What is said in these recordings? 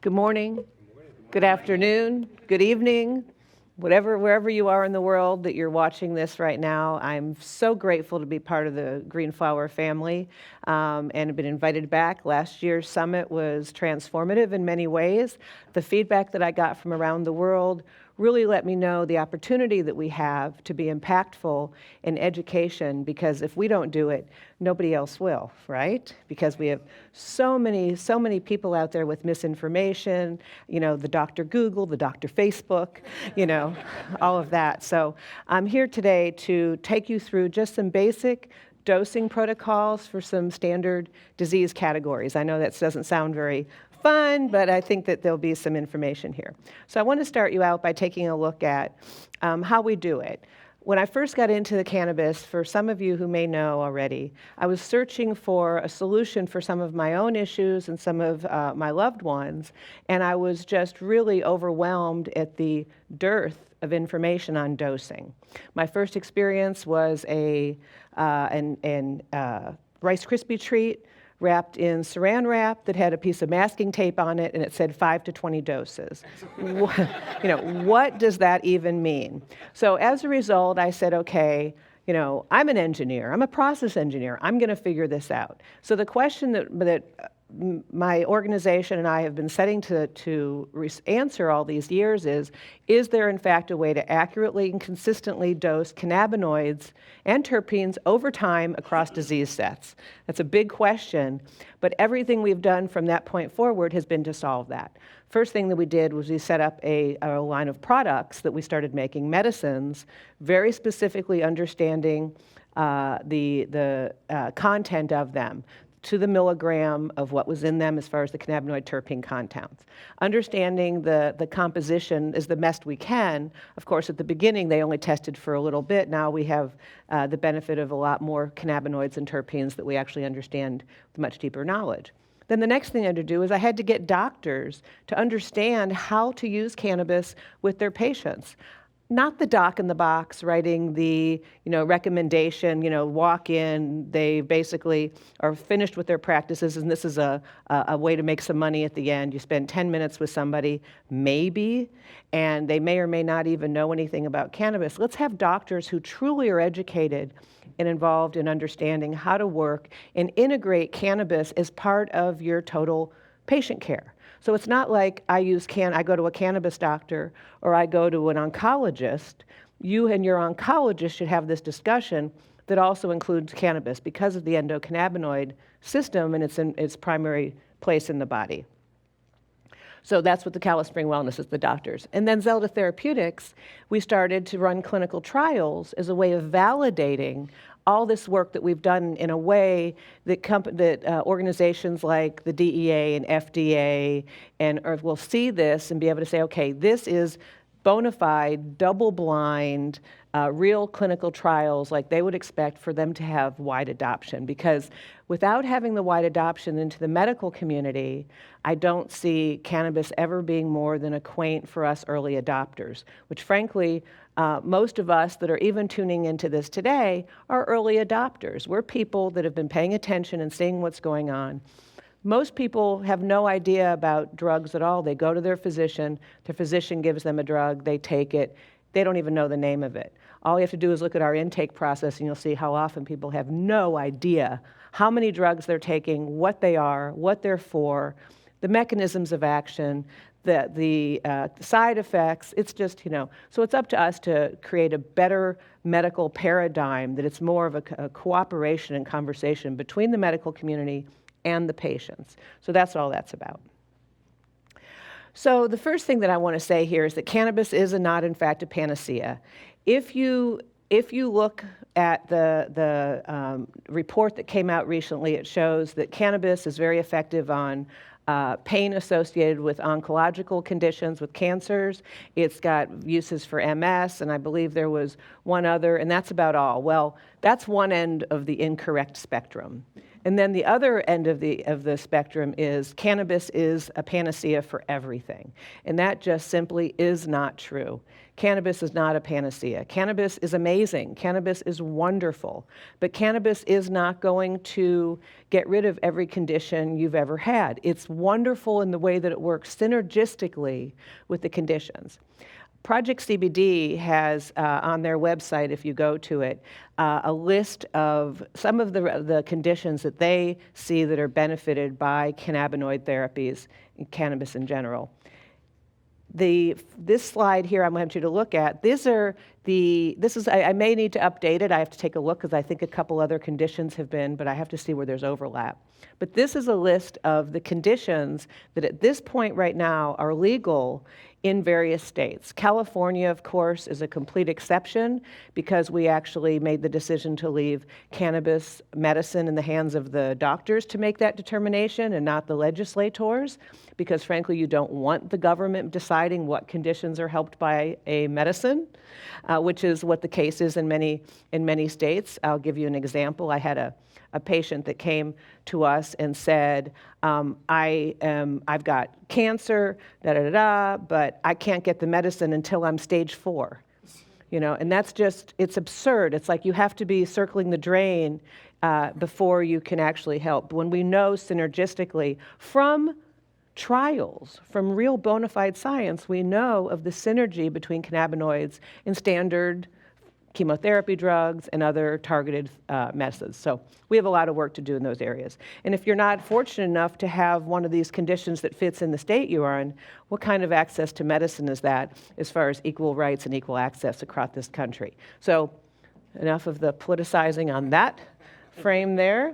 Good morning, good afternoon, good evening, wherever you are in the world that you're watching this right now. I'm so grateful to be part of the Green Flower family and have been invited back. Last year's summit was transformative in many ways. The feedback that I got from around the world really let me know the opportunity that we have to be impactful in education, because if we don't do it, nobody else will, right? Because we have so many people out there with misinformation, the Dr. Google, the Dr. Facebook, all of that. So I'm here today to take you through just some basic dosing protocols for some standard disease categories. I know that doesn't sound very fun, but I think that there'll be some information here. So I want to start you out by taking a look at how we do it. When I first got into the cannabis, for some of you who may know already, I was searching for a solution for some of my own issues and some of my loved ones, and I was just really overwhelmed at the dearth of information on dosing. My first experience was a Rice Krispie treat wrapped in saran wrap that had a piece of masking tape on it, and it said 5 to 20 doses. What does that even mean? So as a result, I said, okay, I'm an engineer. I'm a process engineer. I'm going to figure this out. So the question that my organization and I have been setting to answer all these years is there in fact a way to accurately and consistently dose cannabinoids and terpenes over time across disease sets? That's a big question, but everything we've done from that point forward has been to solve that. First thing that we did was we set up a line of products that we started making, medicines, very specifically understanding the content of them, to the milligram of what was in them as far as the cannabinoid terpene compounds. Understanding the composition is the best we can. Of course, at the beginning, they only tested for a little bit. Now we have the benefit of a lot more cannabinoids and terpenes that we actually understand with much deeper knowledge. Then the next thing I had to do is I had to get doctors to understand how to use cannabis with their patients. Not the doc in the box writing the recommendation, walk in, they basically are finished with their practices, and this is a way to make some money at the end. You spend 10 minutes with somebody, maybe, and they may or may not even know anything about cannabis. Let's have doctors who truly are educated and involved in understanding how to work and integrate cannabis as part of your total patient care. So it's not like I go to a cannabis doctor or I go to an oncologist. You and your oncologist should have this discussion that also includes cannabis because of the endocannabinoid system and its primary place in the body. So that's what the California Spring Wellness is, the doctors. And then Zelda Therapeutics, we started to run clinical trials as a way of validating all this work that we've done in a way that organizations like the DEA and FDA will see this and be able to say, okay, this is bona fide, double-blind, real clinical trials like they would expect for them to have wide adoption. Because without having the wide adoption into the medical community, I don't see cannabis ever being more than a quaint for us early adopters, which frankly, most of us that are even tuning into this today are early adopters. We're people that have been paying attention and seeing what's going on. Most people have no idea about drugs at all. They go to their physician gives them a drug, they take it, they don't even know the name of it. All you have to do is look at our intake process and you'll see how often people have no idea how many drugs they're taking, what they are, what they're for, the mechanisms of action, the side effects. It's just, so it's up to us to create a better medical paradigm that it's more of a cooperation and conversation between the medical community and the patients. So that's all that's about. So the first thing that I want to say here is that cannabis is not, in fact, a panacea. If you look at the report that came out recently, it shows that cannabis is very effective on pain associated with oncological conditions, with cancers. It's got uses for MS, and I believe there was one other, and that's about all. Well, that's one end of the incorrect spectrum. And then the other end of the spectrum is cannabis is a panacea for everything. And that just simply is not true. Cannabis is not a panacea. Cannabis is amazing. Cannabis is wonderful. But cannabis is not going to get rid of every condition you've ever had. It's wonderful in the way that it works synergistically with the conditions. Project CBD has on their website, if you go to it, a list of some of the conditions that they see that are benefited by cannabinoid therapies and cannabis in general. This slide here I want you to look at, I may need to update it. I have to take a look because I think a couple other conditions have been, but I have to see where there's overlap. But this is a list of the conditions that at this point right now are legal in various states. California, of course, is a complete exception because we actually made the decision to leave cannabis medicine in the hands of the doctors to make that determination and not the legislators, because frankly, you don't want the government deciding what conditions are helped by a medicine, which is what the case is in many states. I'll give you an example. I had a patient that came to us and said, I've got cancer, but I can't get the medicine until I'm stage 4. And that's just, it's absurd. It's like you have to be circling the drain before you can actually help. When we know synergistically from trials, from real bona fide science, we know of the synergy between cannabinoids and standard chemotherapy drugs and other targeted methods. So we have a lot of work to do in those areas. And if you're not fortunate enough to have one of these conditions that fits in the state you are in, what kind of access to medicine is that as far as equal rights and equal access across this country? So enough of the politicizing on that frame there.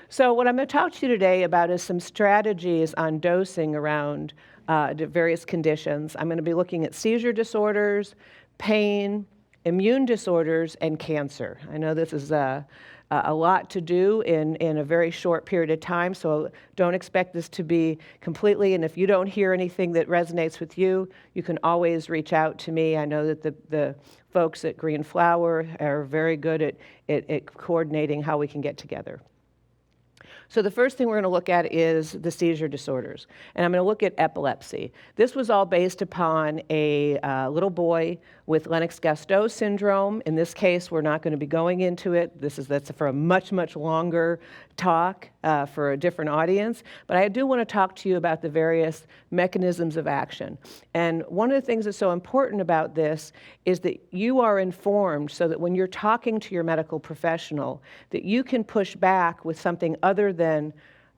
So what I'm going to talk to you today about is some strategies on dosing around various conditions. I'm going to be looking at seizure disorders, pain, immune disorders, and cancer. I know this is a lot to do in a very short period of time, so don't expect this to be completely, and if you don't hear anything that resonates with you, you can always reach out to me. I know that the folks at Green Flower are very good at coordinating how we can get together. So the first thing we're going to look at is the seizure disorders, and I'm going to look at epilepsy. This was all based upon a little boy with Lennox-Gastaut syndrome. In this case, we're not going to be going into it. That's for a much, much longer talk for a different audience. But I do want to talk to you about the various mechanisms of action. And one of the things that's so important about this is that you are informed so that when you're talking to your medical professional, that you can push back with something other than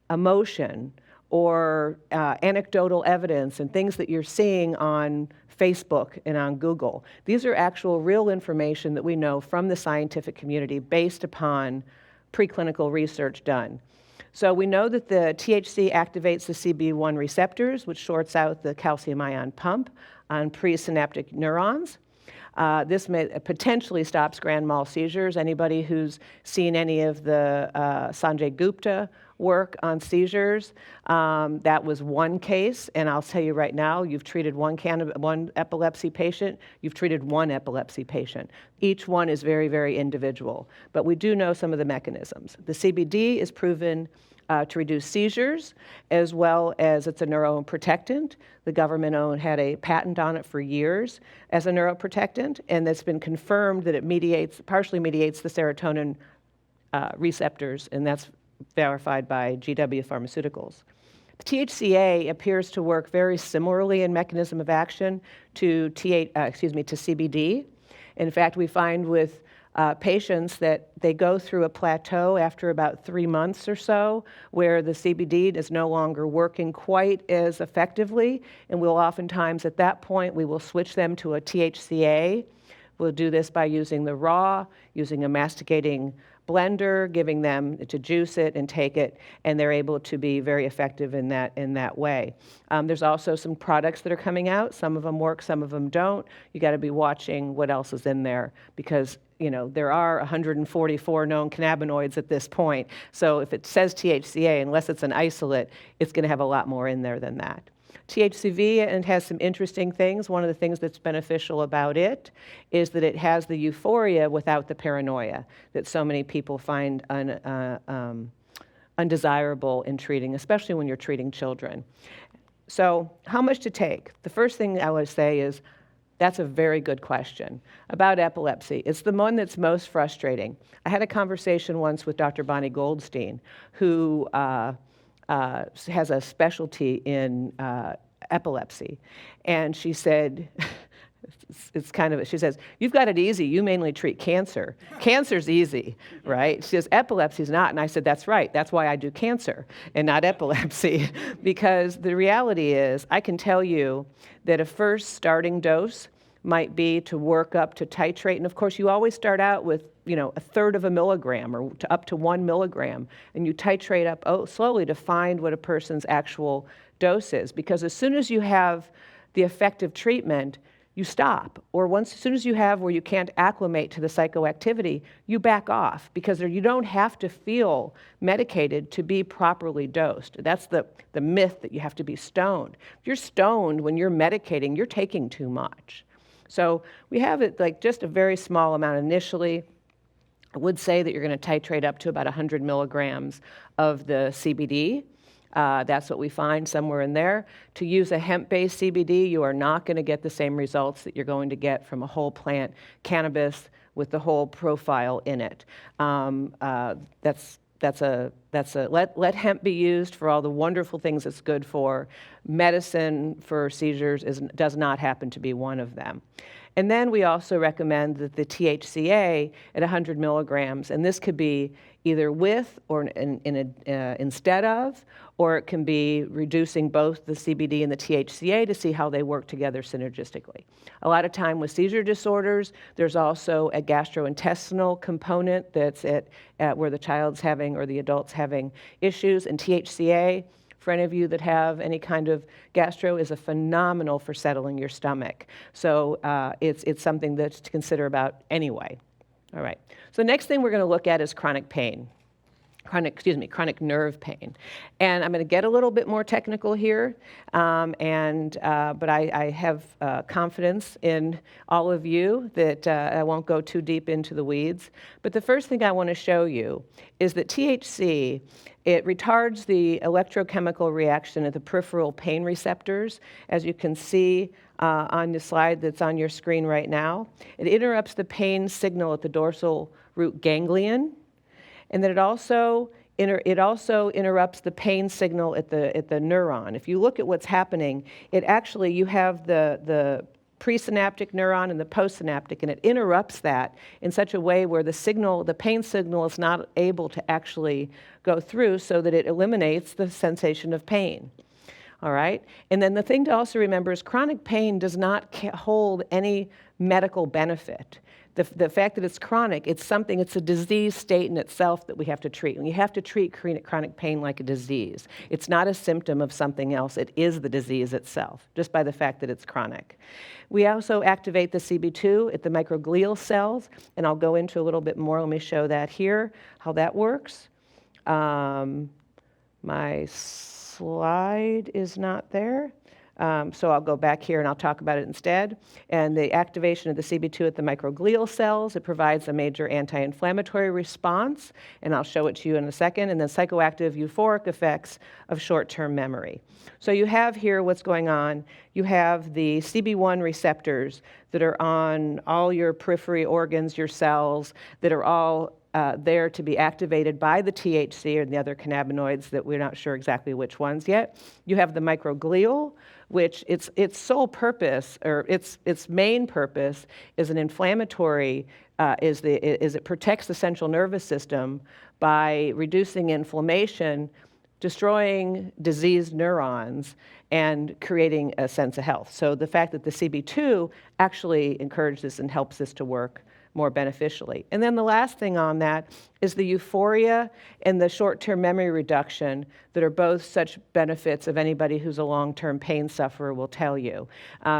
emotion or anecdotal evidence and things that you're seeing on Facebook and on Google. These are actual real information that we know from the scientific community based upon preclinical research done. So we know that the THC activates the CB1 receptors, which shorts out the calcium ion pump on presynaptic neurons. This potentially stops grand mal seizures. Anybody who's seen any of the Sanjay Gupta work on seizures, that was one case, and I'll tell you right now, you've treated one epilepsy patient, you've treated one epilepsy patient. Each one is very, very individual, but we do know some of the mechanisms. The CBD is proven to reduce seizures, as well as it's a neuroprotectant. The government had a patent on it for years as a neuroprotectant, and it's been confirmed that it partially mediates the serotonin receptors, and that's verified by GW Pharmaceuticals. THCA appears to work very similarly in mechanism of action to CBD. In fact, we find with patients that they go through a plateau after about 3 months or so where the CBD is no longer working quite as effectively, and we'll oftentimes at that point we will switch them to a THCA. We'll do this by using the raw, using a masticating blender, giving them to juice it and take it, and they're able to be very effective in that way. There's also some products that are coming out. Some of them work, some of them don't. You got to be watching what else is in there because there are 144 known cannabinoids at this point. So if it says THCA, unless it's an isolate, it's going to have a lot more in there than that. THCV and has some interesting things. One of the things that's beneficial about it is that it has the euphoria without the paranoia that so many people find undesirable in treating, especially when you're treating children. So how much to take? The first thing I would say is, that's a very good question about epilepsy. It's the one that's most frustrating. I had a conversation once with Dr. Bonnie Goldstein, who has a specialty in epilepsy. And she said, she says, you've got it easy. You mainly treat cancer. Cancer's easy, right? She says, epilepsy's not. And I said, that's right. That's why I do cancer and not epilepsy. Because the reality is, I can tell you that a first starting dose might be to work up to titrate. And of course, you always start out with, a third of a milligram or up to 1 milligram. And you titrate up slowly to find what a person's actual dose is. Because as soon as you have the effective treatment, you stop. Or as soon as you have where you can't acclimate to the psychoactivity, you back off, because you don't have to feel medicated to be properly dosed. That's the myth that you have to be stoned. If you're stoned when you're medicating, you're taking too much. So we have it like just a very small amount initially. I would say that you're going to titrate up to about 100 milligrams of the CBD. That's what we find somewhere in there. To use a hemp-based CBD, you are not going to get the same results that you're going to get from a whole plant cannabis with the whole profile in it. Let hemp be used for all the wonderful things it's good for. Medicine for seizures does not happen to be one of them. And then we also recommend that the THCA at 100 milligrams, and this could be either with or instead of, or it can be reducing both the CBD and the THCA to see how they work together synergistically. A lot of time with seizure disorders, there's also a gastrointestinal component that's at where the child's having or the adult's having issues, and THCA, for any of you that have any kind of gastro, is a phenomenal for settling your stomach. So it's something that's to consider about anyway. All right. So the next thing we're going to look at is chronic pain. Chronic nerve pain. And I'm going to get a little bit more technical here, but I have confidence in all of you that I won't go too deep into the weeds. But the first thing I want to show you is that THC, it retards the electrochemical reaction at the peripheral pain receptors, as you can see on the slide that's on your screen right now. It interrupts the pain signal at the dorsal root ganglion. And then it also interrupts the pain signal at the neuron. If you look at what's happening, you have the presynaptic neuron and the postsynaptic, and it interrupts that in such a way where the pain signal is not able to actually go through, so that it eliminates the sensation of pain. All right? And then the thing to also remember is chronic pain does not hold any medical benefit. The fact that it's chronic, it's a disease state in itself that we have to treat. And you have to treat chronic pain like a disease. It's not a symptom of something else. It is the disease itself, just by the fact that it's chronic. We also activate the CB2 at the microglial cells, and I'll go into a little bit more. Let me show that here, how that works. My slide is not there. So I'll go back here and I'll talk about it instead. And the activation of the CB2 at the microglial cells, it provides a major anti-inflammatory response, and I'll show it to you in a second, and then psychoactive euphoric effects of short-term memory. So you have here what's going on. You have the CB1 receptors that are on all your periphery organs, your cells, that are all there to be activated by the THC and the other cannabinoids that we're not sure exactly which ones yet. You have the microglial, which its sole purpose, or its main purpose, is an inflammatory, is it protects the central nervous system by reducing inflammation, destroying diseased neurons, and creating a sense of health. So the fact that the CB2 actually encourages this and helps this to work more beneficially. And then the last thing on that is the euphoria and the short-term memory reduction that are both such benefits of anybody who's a long-term pain sufferer will tell you.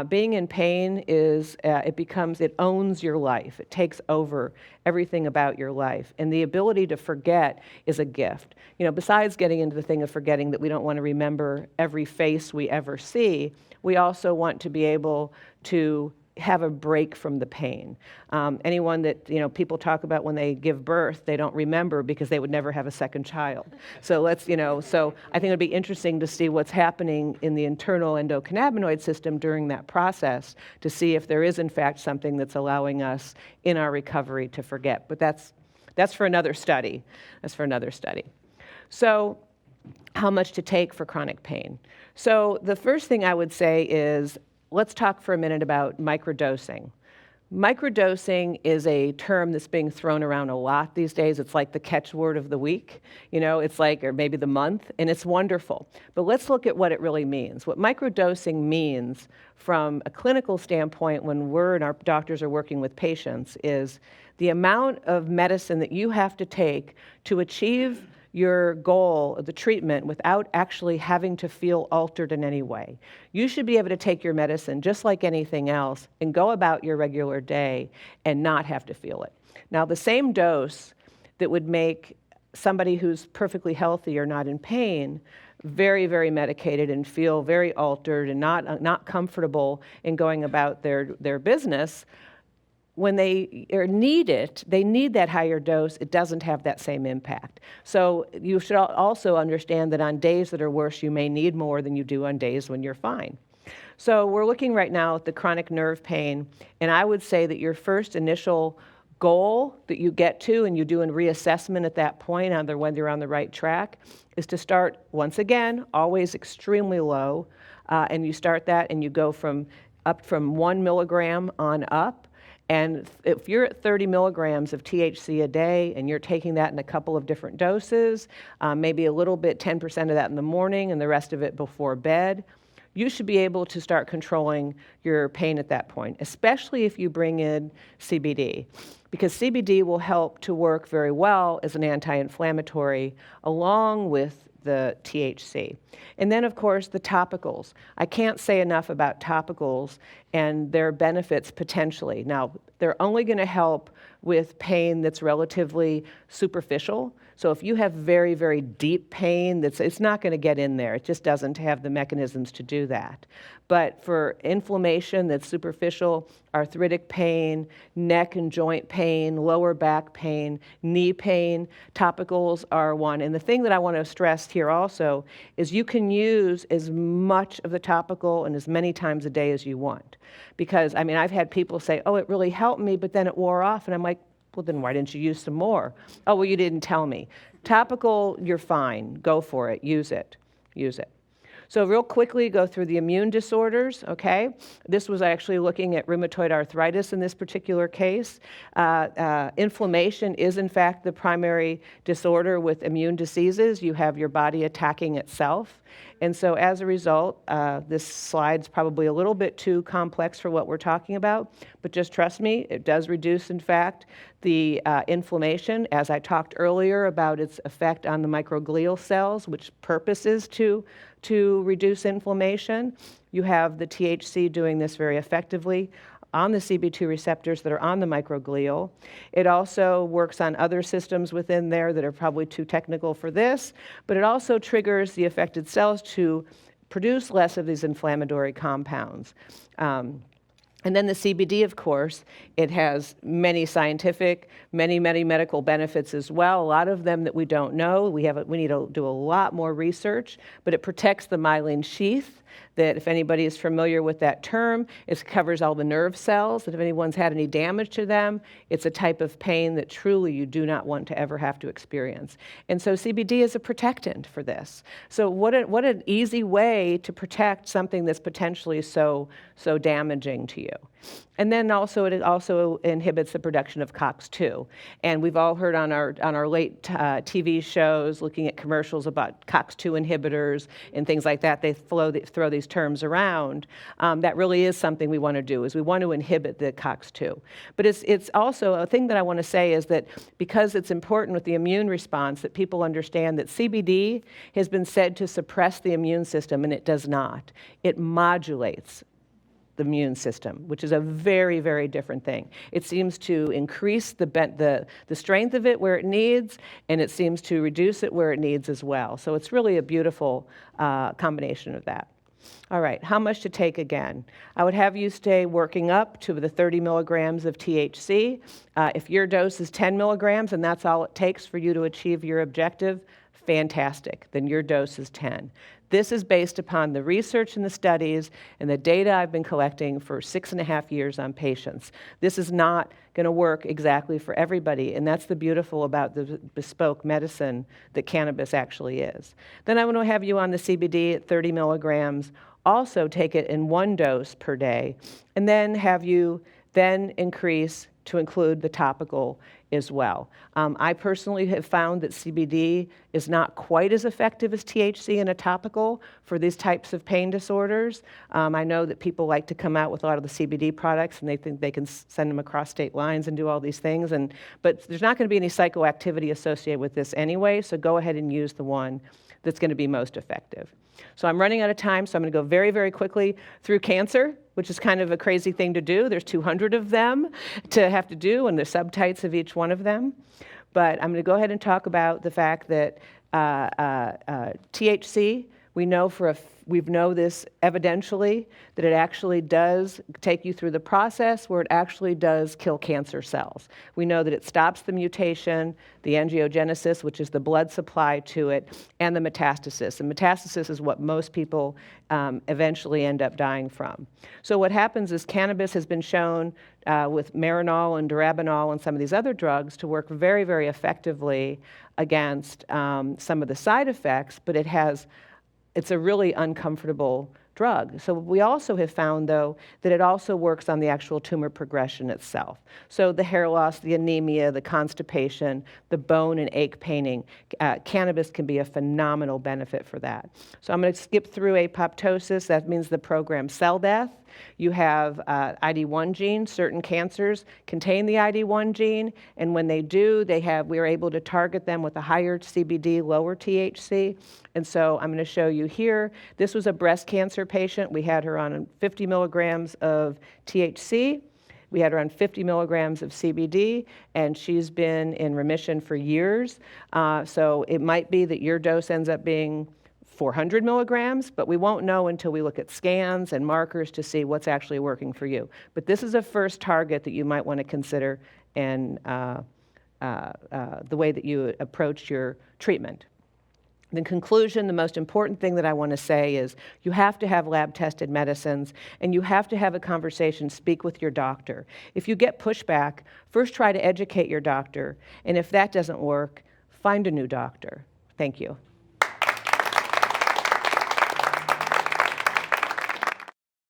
Being in pain it owns your life. It takes over everything about your life. And the ability to forget is a gift. Besides getting into the thing of forgetting that we don't want to remember every face we ever see, we also want to be able to have a break from the pain. Anyone that, people talk about when they give birth, they don't remember because they would never have a second child. So so I think it'd be interesting to see what's happening in the internal endocannabinoid system during that process to see if there is in fact something that's allowing us in our recovery to forget. But that's for another study. That's for another study. So how much to take for chronic pain? So the first thing I would say is, let's talk for a minute about microdosing. Microdosing is a term that's being thrown around a lot these days. It's like the catchword of the week, it's like, or maybe the month, and it's wonderful. But let's look at what it really means. What microdosing means from a clinical standpoint when we're and our doctors are working with patients is the amount of medicine that you have to take to achieve your goal of the treatment without actually having to feel altered in any way. You should be able to take your medicine just like anything else and go about your regular day and not have to feel it. Now, the same dose that would make somebody who's perfectly healthy or not in pain very, very medicated and feel very altered and not comfortable in going about their business, when they need it, they need that higher dose, it doesn't have that same impact. So you should also understand that on days that are worse, you may need more than you do on days when you're fine. So we're looking right now at the chronic nerve pain, and I would say that your first initial goal that you get to, and you do a reassessment at that point on whether you're on the right track, is to start, once again, always extremely low, and you start that and you go up from 1 milligram on up. And if you're at 30 milligrams of THC a day and you're taking that in a couple of different doses, maybe a little bit, 10% of that in the morning and the rest of it before bed, you should be able to start controlling your pain at that point, especially if you bring in CBD, because CBD will help to work very well as an anti-inflammatory along with the THC. And then, of course, the topicals. I can't say enough about topicals and their benefits potentially. Now, they're only going to help with pain that's relatively superficial. So if you have very, very deep pain, it's not going to get in there. It just doesn't have the mechanisms to do that. But for inflammation that's superficial, arthritic pain, neck and joint pain, lower back pain, knee pain, topicals are one. And the thing that I want to stress here also is you can use as much of the topical and as many times a day as you want. Because, I've had people say, oh, it really helped me, but then it wore off. And I'm like, well, then why didn't you use some more? Oh, well, you didn't tell me. Topical, you're fine. Go for it. Use it. Use it. So real quickly, go through the immune disorders, okay? This was actually looking at rheumatoid arthritis in this particular case. Inflammation is, in fact, the primary disorder with immune diseases. You have your body attacking itself. And so as a result, this slide's probably a little bit too complex for what we're talking about, but just trust me, it does reduce, in fact, the inflammation, as I talked earlier about its effect on the microglial cells, which purpose is to reduce inflammation. You have the THC doing this very effectively on the CB2 receptors that are on the microglial. It also works on other systems within there that are probably too technical for this, but it also triggers the affected cells to produce less of these inflammatory compounds. And then the CBD, of course, it has many scientific, many medical benefits as well. A lot of them that we don't know. We need to do a lot more research, but it protects the myelin sheath. That, if anybody is familiar with that term, it covers all the nerve cells, that if anyone's had any damage to them, it's a type of pain that truly you do not want to ever have to experience. And so CBD is a protectant for this. So what an easy way to protect something that's potentially so damaging to you. And then also it also inhibits the production of COX-2. And we've all heard on our late TV shows, looking at commercials about COX-2 inhibitors and things like that. They throw these terms around. That really is something we want to do, is we want to inhibit the COX-2. But it's also a thing that I want to say is that because it's important with the immune response, that people understand that CBD has been said to suppress the immune system, and it does not. It modulates the immune system, which is a very, very different thing. It seems to increase the strength of it where it needs, and it seems to reduce it where it needs as well. So it's really a beautiful combination of that. All right, how much to take again? I would have you stay working up to the 30 milligrams of THC. If your dose is 10 milligrams and that's all it takes for you to achieve your objective, fantastic, then your dose is 10. This is based upon the research and the studies and the data I've been collecting for 6.5 years on patients. This is not going to work exactly for everybody, and that's the beautiful about the bespoke medicine that cannabis actually is. Then I want to have you on the CBD at 30 milligrams. Also take it in one dose per day, and then have you then increase to include the topical as well. I personally have found that CBD is not quite as effective as THC in a topical for these types of pain disorders. I know that people like to come out with a lot of the CBD products and they think they can send them across state lines and do all these things, but there's not going to be any psychoactivity associated with this anyway, so go ahead and use the one that's going to be most effective. So I'm running out of time, so I'm going to go very, very quickly through cancer, which is kind of a crazy thing to do. There's 200 of them to have to do, and the subtypes of each one of them. But I'm going to go ahead and talk about the fact that THC, we know this evidentially, that it actually does take you through the process where it actually does kill cancer cells. We know that it stops the mutation, the angiogenesis, which is the blood supply to it, and the metastasis. And metastasis is what most people eventually end up dying from. So what happens is cannabis has been shown with Marinol and Durabinol and some of these other drugs to work very, very effectively against some of the side effects, but it's a really uncomfortable drug. So we also have found, though, that it also works on the actual tumor progression itself. So the hair loss, the anemia, the constipation, the bone and ache paining, cannabis can be a phenomenal benefit for that. So I'm going to skip through apoptosis. That means the programmed cell death. You have ID1 gene. Certain cancers contain the ID1 gene, and when they do, we are able to target them with a higher CBD, lower THC. And so I'm going to show you here. This was a breast cancer patient. We had her on 50 milligrams of THC. We had her on 50 milligrams of CBD, and she's been in remission for years. So it might be that your dose ends up being 400 milligrams, but we won't know until we look at scans and markers to see what's actually working for you. But this is a first target that you might want to consider in the way that you approach your treatment. In conclusion, the most important thing that I want to say is you have to have lab-tested medicines, and you have to have a conversation, speak with your doctor. If you get pushback, first try to educate your doctor, and if that doesn't work, find a new doctor. Thank you.